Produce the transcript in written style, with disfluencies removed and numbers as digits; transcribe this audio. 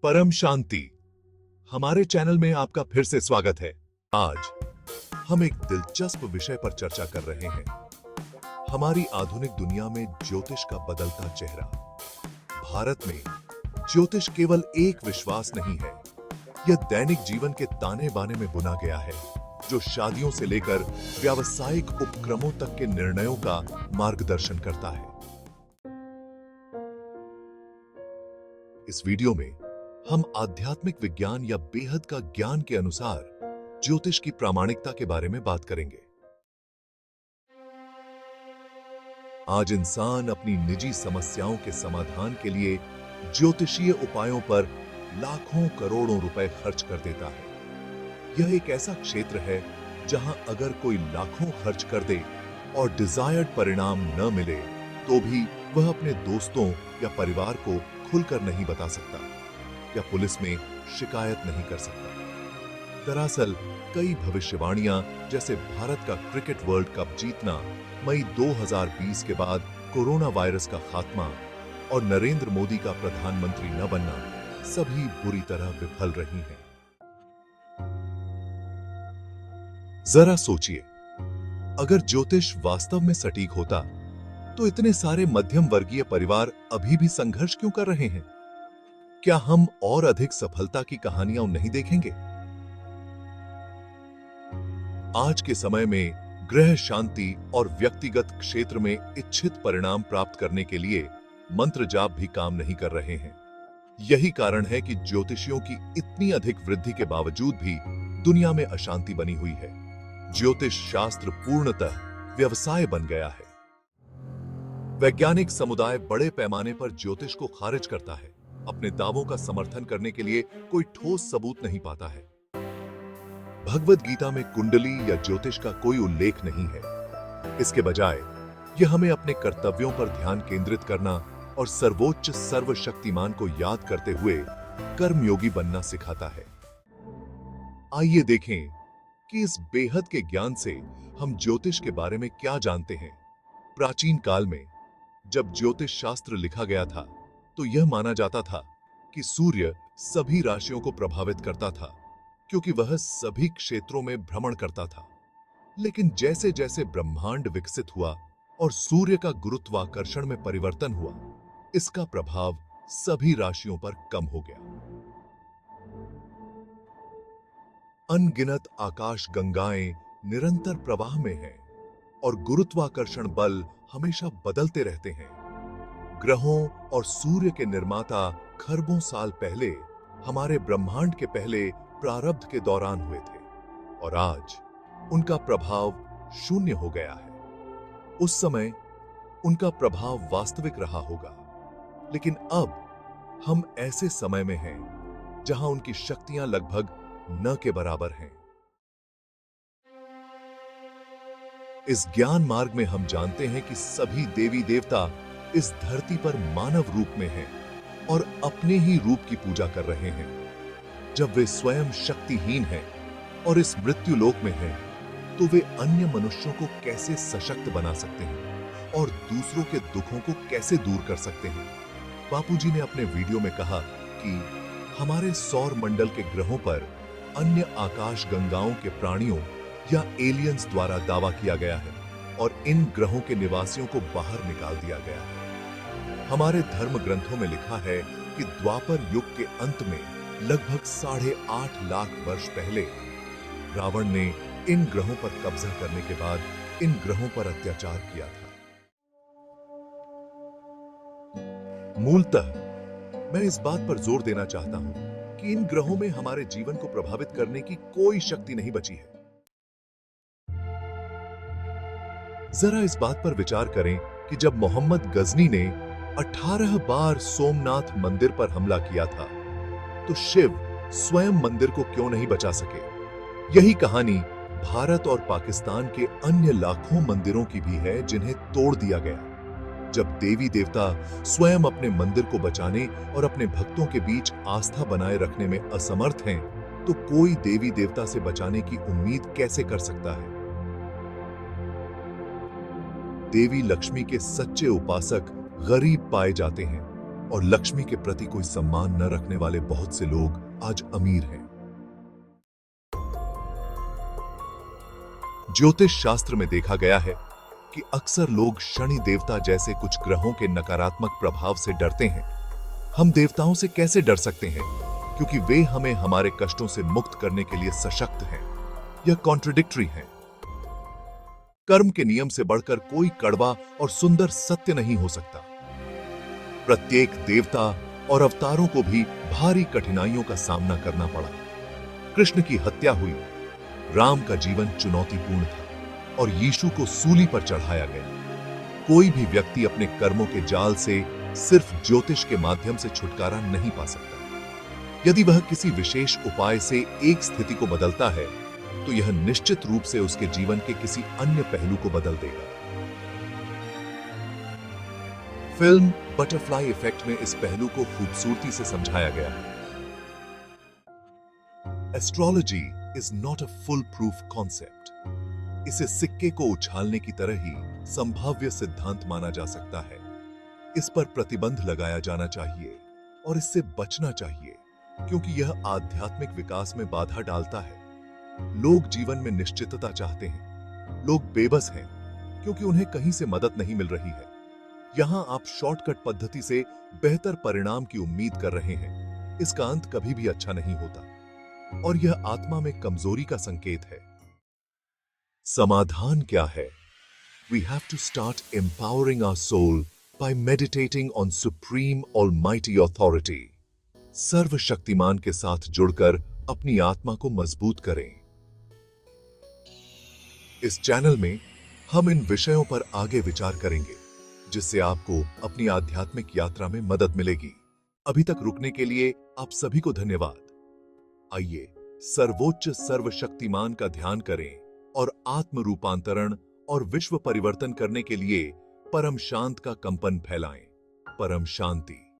परम शांति। हमारे चैनल में आपका फिर से स्वागत है। आज हम एक दिलचस्प विषय पर चर्चा कर रहे हैं। हमारी आधुनिक दुनिया में ज्योतिष का बदलता चेहरा। भारत में ज्योतिष केवल एक विश्वास नहीं है, यह दैनिक जीवन के ताने बाने में बुना गया है, जो शादियों से लेकर व्यावसायिक उपक्रमों तक के निर्णयों का मार्गदर्शन करता है। इस वीडियो में हम आध्यात्मिक विज्ञान या बेहद का ज्ञान के अनुसार ज्योतिष की प्रामाणिकता के बारे में बात करेंगे। आज इंसान अपनी निजी समस्याओं के समाधान के लिए ज्योतिषीय उपायों पर लाखों करोड़ों रुपए खर्च कर देता है। यह एक ऐसा क्षेत्र है जहां अगर कोई लाखों खर्च कर दे और डिजायर्ड परिणाम न मिले तो भी वह अपने दोस्तों या परिवार को खुलकर नहीं बता सकता या पुलिस में शिकायत नहीं कर सकता। दरअसल कई भविष्यवाणियां, जैसे भारत का क्रिकेट वर्ल्ड कप जीतना, मई 2020 के बाद कोरोना वायरस का खात्मा और नरेंद्र मोदी का प्रधानमंत्री न बनना, सभी बुरी तरह विफल रही हैं। जरा सोचिए, अगर ज्योतिष वास्तव में सटीक होता तो इतने सारे मध्यम वर्गीय परिवार अभी भी संघर्ष क्यों कर रहे हैं? क्या हम और अधिक सफलता की कहानियां नहीं देखेंगे? आज के समय में ग्रह शांति और व्यक्तिगत क्षेत्र में इच्छित परिणाम प्राप्त करने के लिए मंत्र जाप भी काम नहीं कर रहे हैं। यही कारण है कि ज्योतिषियों की इतनी अधिक वृद्धि के बावजूद भी दुनिया में अशांति बनी हुई है। ज्योतिष शास्त्र पूर्णतः व्यवसाय बन गया है। वैज्ञानिक समुदाय बड़े पैमाने पर ज्योतिष को खारिज करता है। अपने दावों का समर्थन करने के लिए कोई ठोस सबूत नहीं पाता है। भगवद गीता में कुंडली या ज्योतिष का कोई उल्लेख नहीं है। इसके बजाय यह हमें अपने कर्तव्यों पर ध्यान केंद्रित करना और सर्वोच्च सर्वशक्तिमान को याद करते हुए कर्मयोगी बनना सिखाता है। आइए देखें कि इस बेहद के ज्ञान से हम ज्योतिष के बारे में क्या जानते हैं। प्राचीन काल में जब ज्योतिष शास्त्र लिखा गया था तो यह माना जाता था कि सूर्य सभी राशियों को प्रभावित करता था, क्योंकि वह सभी क्षेत्रों में भ्रमण करता था। लेकिन जैसे जैसे ब्रह्मांड विकसित हुआ और सूर्य का गुरुत्वाकर्षण में परिवर्तन हुआ, इसका प्रभाव सभी राशियों पर कम हो गया। अनगिनत आकाश गंगाएं निरंतर प्रवाह में हैं और गुरुत्वाकर्षण बल हमेशा बदलते रहते हैं। ग्रहों और सूर्य के निर्माता खरबों साल पहले हमारे ब्रह्मांड के पहले प्रारब्ध के दौरान हुए थे और आज उनका प्रभाव शून्य हो गया है। उस समय उनका प्रभाव वास्तविक रहा होगा, लेकिन अब हम ऐसे समय में हैं जहां उनकी शक्तियां लगभग न के बराबर हैं। इस ज्ञान मार्ग में हम जानते हैं कि सभी देवी देवता इस धरती पर मानव रूप में हैं और अपने ही रूप की पूजा कर रहे हैं। जब वे स्वयं शक्तिहीन हैं और इस मृत्यु लोक में हैं, तो वे अन्य मनुष्यों को कैसे सशक्त बना सकते हैं और दूसरों के दुखों को कैसे दूर कर सकते हैं? बापूजी ने अपने वीडियो में कहा कि हमारे सौर मंडल के ग्रहों पर अन्य आकाश गंगाओं के प्राणियों या एलियंस द्वारा दावा किया गया है और इन ग्रहों के निवासियों को बाहर निकाल दिया गया है। हमारे धर्म ग्रंथों में लिखा है कि द्वापर युग के अंत में लगभग 8.5 लाख वर्ष पहले रावण ने इन ग्रहों पर कब्जा करने के बाद इन ग्रहों पर अत्याचार किया था। मूलतः मैं इस बात पर जोर देना चाहता हूं कि इन ग्रहों में हमारे जीवन को प्रभावित करने की कोई शक्ति नहीं बची है। जरा इस बात पर विचार करें कि जब मोहम्मद गजनी ने 18 बार सोमनाथ मंदिर पर हमला किया था, तो शिव स्वयं मंदिर को क्यों नहीं बचा सके? यही कहानी भारत और पाकिस्तान के अन्य लाखों मंदिरों की भी है जिन्हें तोड़ दिया गया। जब देवी देवता स्वयं अपने मंदिर को बचाने और अपने भक्तों के बीच आस्था बनाए रखने में असमर्थ हैं, तो कोई देवी देवता से बचाने की उम्मीद कैसे कर सकता है? देवी लक्ष्मी के सच्चे उपासक गरीब पाए जाते हैं, और लक्ष्मी के प्रति कोई सम्मान न रखने वाले बहुत से लोग आज अमीर हैं। ज्योतिष शास्त्र में देखा गया है कि अक्सर लोग शनि देवता जैसे कुछ ग्रहों के नकारात्मक प्रभाव से डरते हैं। हम देवताओं से कैसे डर सकते हैं, क्योंकि वे हमें हमारे कष्टों से मुक्त करने के लिए सशक्त हैं। यह कॉन्ट्रडिक्टरी है। कर्म के नियम से बढ़कर कोई कड़वा और सुंदर सत्य नहीं हो सकता। प्रत्येक देवता और अवतारों को भी भारी कठिनाइयों का सामना करना पड़ा। कृष्ण की हत्या हुई, राम का जीवन चुनौतीपूर्ण था और यीशु को सूली पर चढ़ाया गया। कोई भी व्यक्ति अपने कर्मों के जाल से सिर्फ ज्योतिष के माध्यम से छुटकारा नहीं पा सकता। यदि वह किसी विशेष उपाय से एक स्थिति को बदलता है, तो यह निश्चित रूप से उसके जीवन के किसी अन्य पहलू को बदल देगा। फिल्म बटरफ्लाई इफेक्ट में इस पहलू को खूबसूरती से समझाया गया है। Astrology is not a full proof concept. इसे सिक्के को उछालने की तरह ही संभाव्य सिद्धांत माना जा सकता है। इस पर प्रतिबंध लगाया जाना चाहिए और इससे बचना चाहिए, क्योंकि यह आध्यात्मिक विकास में बाधा डालता है। लोग जीवन में निश्चितता चाहते हैं। लोग बेबस हैं क्योंकि उन्हें कहीं से मदद नहीं मिल रही है। यहां आप शॉर्टकट पद्धति से बेहतर परिणाम की उम्मीद कर रहे हैं। इसका अंत कभी भी अच्छा नहीं होता और यह आत्मा में कमजोरी का संकेत है। समाधान क्या है? We have to start empowering our soul by meditating on supreme almighty authority. सर्वशक्तिमान के साथ जुड़कर अपनी आत्मा को मजबूत करें। इस चैनल में हम इन विषयों पर आगे विचार करेंगे, जिससे आपको अपनी आध्यात्मिक यात्रा में मदद मिलेगी। अभी तक रुकने के लिए आप सभी को धन्यवाद। आइए सर्वोच्च सर्वशक्तिमान का ध्यान करें और आत्म रूपांतरण और विश्व परिवर्तन करने के लिए परम शांत का कंपन फैलाएं। परम शांति।